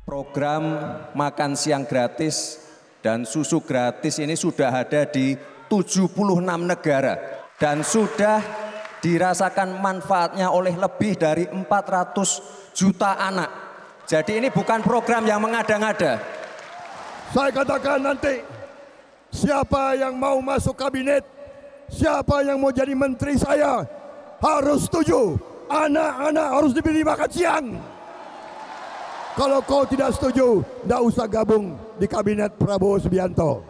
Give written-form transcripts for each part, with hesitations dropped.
Program makan siang gratis dan susu gratis ini sudah ada di 76 negara dan sudah dirasakan manfaatnya oleh lebih dari 400 juta anak. Jadi ini bukan program yang mengada-ngada. Saya katakan nanti siapa yang mau masuk kabinet, siapa yang mau jadi menteri saya harus setuju. Anak-anak harus diberi makan siang. Kalau kau tidak setuju, tidak usah gabung di kabinet Prabowo Subianto.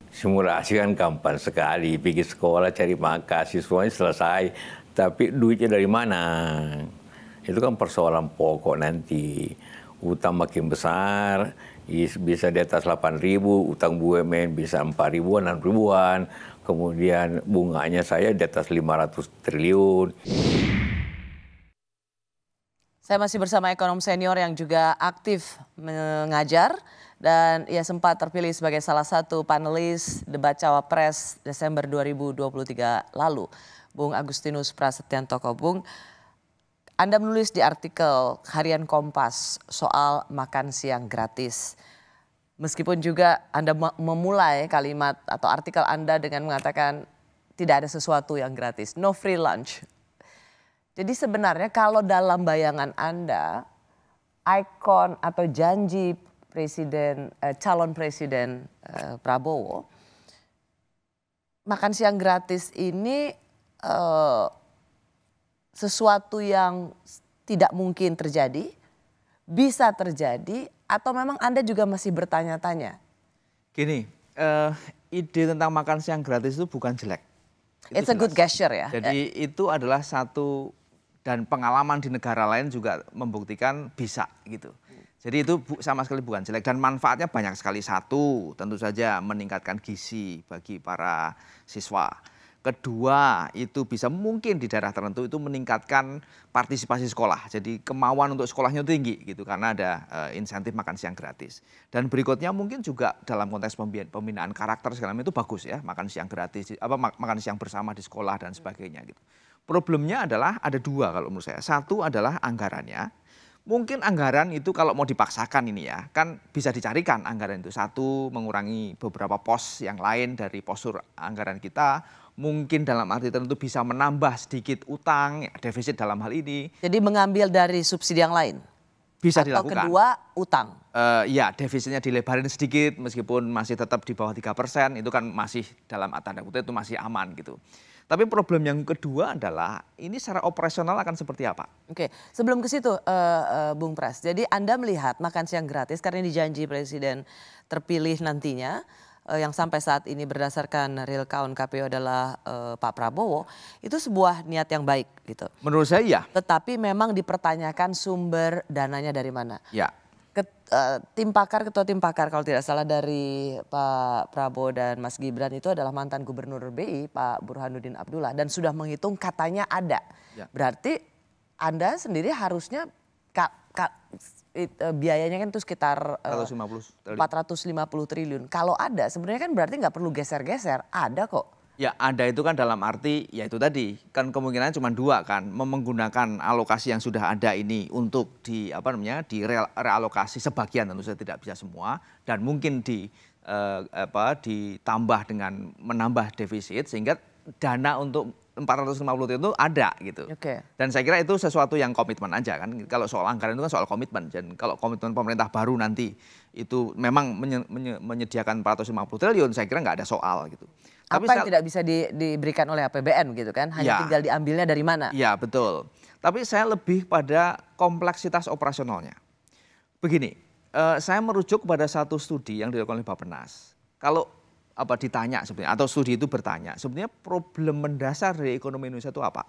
Simulasi kan gampang sekali, pergi sekolah cari makan, siswanya selesai. Tapi duitnya dari mana? Itu kan persoalan pokok nanti. Utang makin besar, bisa di atas 8.000, utang BUMN bisa 4.000-an, 6.000-an. Kemudian bunganya saya di atas 500 triliun. Saya masih bersama ekonom senior yang juga aktif mengajar dan ia sempat terpilih sebagai salah satu panelis debat Cawapres Desember 2023 lalu. Bung Agustinus Prasetyanto. Bung, Anda menulis di artikel Harian Kompas soal makan siang gratis. Meskipun juga Anda memulai kalimat atau artikel Anda dengan mengatakan tidak ada sesuatu yang gratis, no free lunch. Jadi sebenarnya kalau dalam bayangan Anda, ikon atau janji presiden, calon presiden Prabowo, makan siang gratis ini sesuatu yang tidak mungkin terjadi, bisa terjadi, atau memang Anda juga masih bertanya-tanya? Gini, ide tentang makan siang gratis itu bukan jelek. It's a good gesture ya. Jadi itu adalah satu, dan pengalaman di negara lain juga membuktikan bisa gitu. Jadi itu sama sekali bukan jelek dan manfaatnya banyak sekali. Satu, tentu saja meningkatkan gizi bagi para siswa. Kedua, itu bisa mungkin di daerah tertentu itu meningkatkan partisipasi sekolah. Jadi kemauan untuk sekolahnya tinggi gitu karena ada insentif makan siang gratis. Dan berikutnya mungkin juga dalam konteks pembinaan karakter segala macam itu bagus ya, makan siang gratis, makan siang bersama di sekolah dan sebagainya gitu. Problemnya adalah ada dua kalau menurut saya. Satu adalah anggarannya. Mungkin anggaran itu kalau mau dipaksakan ini ya, kan bisa dicarikan anggaran itu. Satu, mengurangi beberapa pos yang lain dari postur anggaran kita. Mungkin dalam arti tertentu bisa menambah sedikit utang, ya, defisit dalam hal ini. Jadi mengambil dari subsidi yang lain? Bisa atau dilakukan. Atau kedua, utang? Ya, defisitnya dilebarin sedikit meskipun masih tetap di bawah 3%. Itu kan masih dalam tanda kutip itu masih aman gitu. Tapi problem yang kedua adalah ini secara operasional akan seperti apa? Oke, sebelum ke situ Bung Pras. Jadi Anda melihat makan siang gratis karena dijanji presiden terpilih nantinya yang sampai saat ini berdasarkan real count KPU adalah Pak Prabowo, itu sebuah niat yang baik gitu. Menurut saya iya. Tetapi memang dipertanyakan sumber dananya dari mana. Ya. Ketua tim pakar kalau tidak salah dari Pak Prabowo dan Mas Gibran itu adalah mantan gubernur BI Pak Burhanuddin Abdullah dan sudah menghitung katanya ada. Ya. Berarti Anda sendiri harusnya biayanya kan itu sekitar 450 triliun. Kalau ada sebenarnya kan berarti nggak perlu geser-geser, ada kok. Ya ada itu kan dalam arti ya itu tadi kan kemungkinan cuma dua kan, menggunakan alokasi yang sudah ada ini untuk realokasi sebagian, tentu saja tidak bisa semua, dan mungkin ditambah dengan menambah defisit sehingga dana untuk 450 triliun itu ada gitu. Okay. Dan saya kira itu sesuatu yang komitmen aja kan. Kalau soal anggaran itu kan soal komitmen. Dan kalau komitmen pemerintah baru nanti itu memang menyediakan 450 triliun, saya kira nggak ada soal gitu. Apa yang tidak bisa diberikan oleh APBN gitu kan? Hanya tinggal diambilnya dari mana? Iya betul. Tapi saya lebih pada kompleksitas operasionalnya. Begini, saya merujuk pada satu studi yang dilakukan oleh Bappenas. Kalau ditanya sebenarnya, atau studi itu bertanya, sebenarnya problem mendasar dari ekonomi Indonesia itu apa?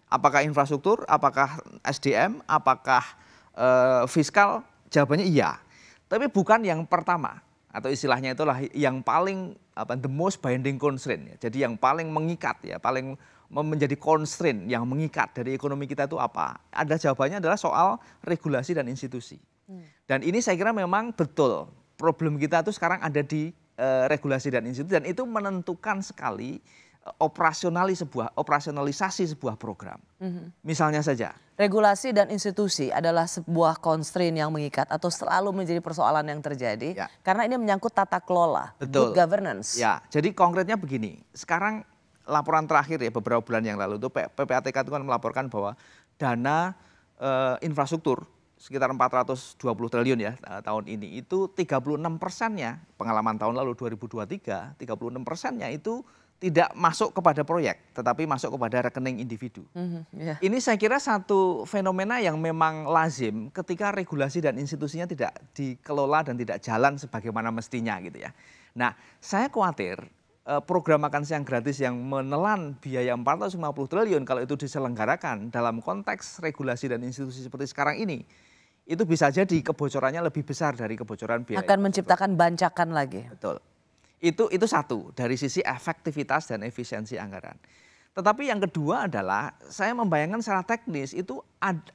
Apakah infrastruktur, apakah SDM, apakah fiskal? Jawabannya iya. Tapi bukan yang pertama, atau istilahnya itulah yang paling the most binding constraint ya. Jadi yang paling mengikat ya, paling menjadi constraint yang mengikat dari ekonomi kita itu apa? Ada jawabannya adalah soal regulasi dan institusi. Dan ini saya kira memang betul problem kita itu sekarang ada di regulasi dan institusi, dan itu menentukan sekali operasionalisasi sebuah program. Misalnya saja. Regulasi dan institusi adalah sebuah constraint yang mengikat atau selalu menjadi persoalan yang terjadi Ya. karena ini menyangkut tata kelola, Betul. good governance. Ya, jadi konkretnya begini. Sekarang laporan terakhir ya beberapa bulan yang lalu itu PPATK itu kan melaporkan bahwa dana infrastruktur sekitar 420 triliun ya tahun ini itu 36%-nya pengalaman tahun lalu 2023 36%-nya itu tidak masuk kepada proyek tetapi masuk kepada rekening individu. Ya. Ini saya kira satu fenomena yang memang lazim ketika regulasi dan institusinya tidak dikelola dan tidak jalan sebagaimana mestinya gitu ya. Nah, saya khawatir program makan siang gratis yang menelan biaya 450 triliun kalau itu diselenggarakan dalam konteks regulasi dan institusi seperti sekarang ini, itu bisa jadi kebocorannya lebih besar dari kebocoran biaya. Akan menciptakan bancakan lagi. Betul. Itu satu dari sisi efektivitas dan efisiensi anggaran. Tetapi yang kedua adalah saya membayangkan secara teknis itu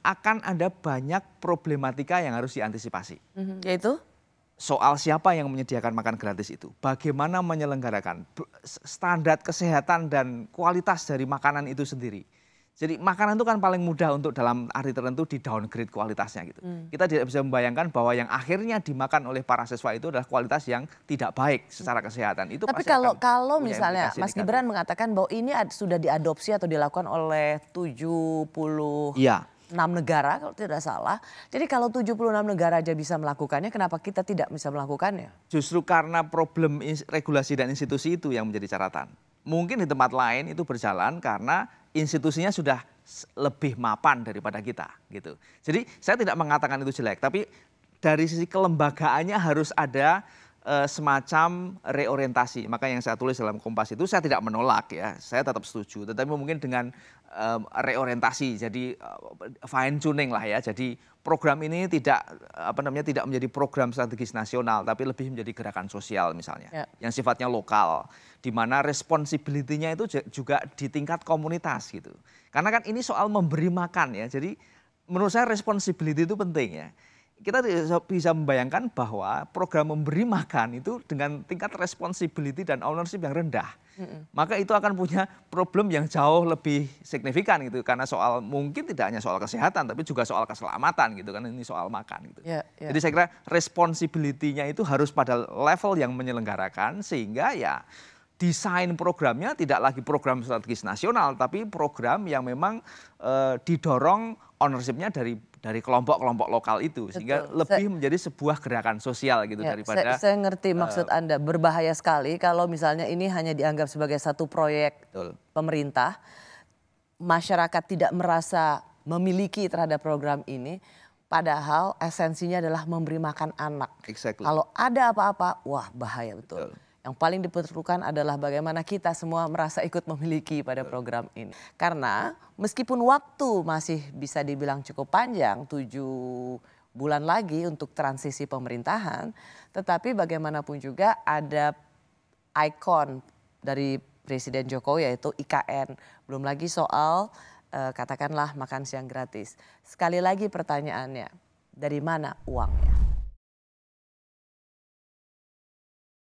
akan ada banyak problematika yang harus diantisipasi. Yaitu? Soal siapa yang menyediakan makan gratis itu, bagaimana menyelenggarakan standar kesehatan dan kualitas dari makanan itu sendiri. Jadi makanan itu kan paling mudah untuk dalam arti tertentu di downgrade kualitasnya gitu. Kita tidak bisa membayangkan bahwa yang akhirnya dimakan oleh para siswa itu adalah kualitas yang tidak baik secara kesehatan. Itu Tapi pasti kalau akan punya misalnya implikasi Mas negatif. Gibran mengatakan bahwa ini sudah diadopsi atau dilakukan oleh 76 Iya. negara kalau tidak salah. Jadi kalau 76 negara aja bisa melakukannya, kenapa kita tidak bisa melakukannya? Justru karena problem regulasi dan institusi itu yang menjadi catatan. Mungkin di tempat lain itu berjalan karena institusinya sudah lebih mapan daripada kita gitu. Jadi saya tidak mengatakan itu jelek, tapi dari sisi kelembagaannya harus ada semacam reorientasi. Maka yang saya tulis dalam Kompas itu saya tidak menolak ya, saya tetap setuju. Tetapi mungkin dengan reorientasi, jadi fine tuning lah ya. Jadi program ini tidak menjadi program strategis nasional, tapi lebih menjadi gerakan sosial misalnya, yang sifatnya lokal, di mana responsibility-nya itu juga di tingkat komunitas gitu. Karena kan ini soal memberi makan ya, jadi menurut saya responsibility itu penting ya. Kita bisa membayangkan bahwa program memberi makan itu dengan tingkat responsibility dan ownership yang rendah. Maka itu akan punya problem yang jauh lebih signifikan gitu. Karena soal mungkin tidak hanya soal kesehatan tapi juga soal keselamatan gitu kan, ini soal makan gitu. Jadi saya kira responsibility-nya itu harus pada level yang menyelenggarakan sehingga ya desain programnya tidak lagi program strategis nasional tapi program yang memang didorong ownership-nya dari kelompok-kelompok lokal itu. Sehingga lebih menjadi sebuah gerakan sosial gitu daripada. Saya ngerti maksud Anda, berbahaya sekali kalau misalnya ini hanya dianggap sebagai satu proyek pemerintah. Masyarakat tidak merasa memiliki terhadap program ini. Padahal esensinya adalah memberi makan anak. Kalau ada apa-apa, wah bahaya betul. Yang paling diperlukan adalah bagaimana kita semua merasa ikut memiliki pada program ini. Karena meskipun waktu masih bisa dibilang cukup panjang, 7 bulan lagi untuk transisi pemerintahan. Tetapi bagaimanapun juga ada ikon dari Presiden Jokowi yaitu IKN. Belum lagi soal katakanlah makan siang gratis. Sekali lagi pertanyaannya, dari mana uangnya?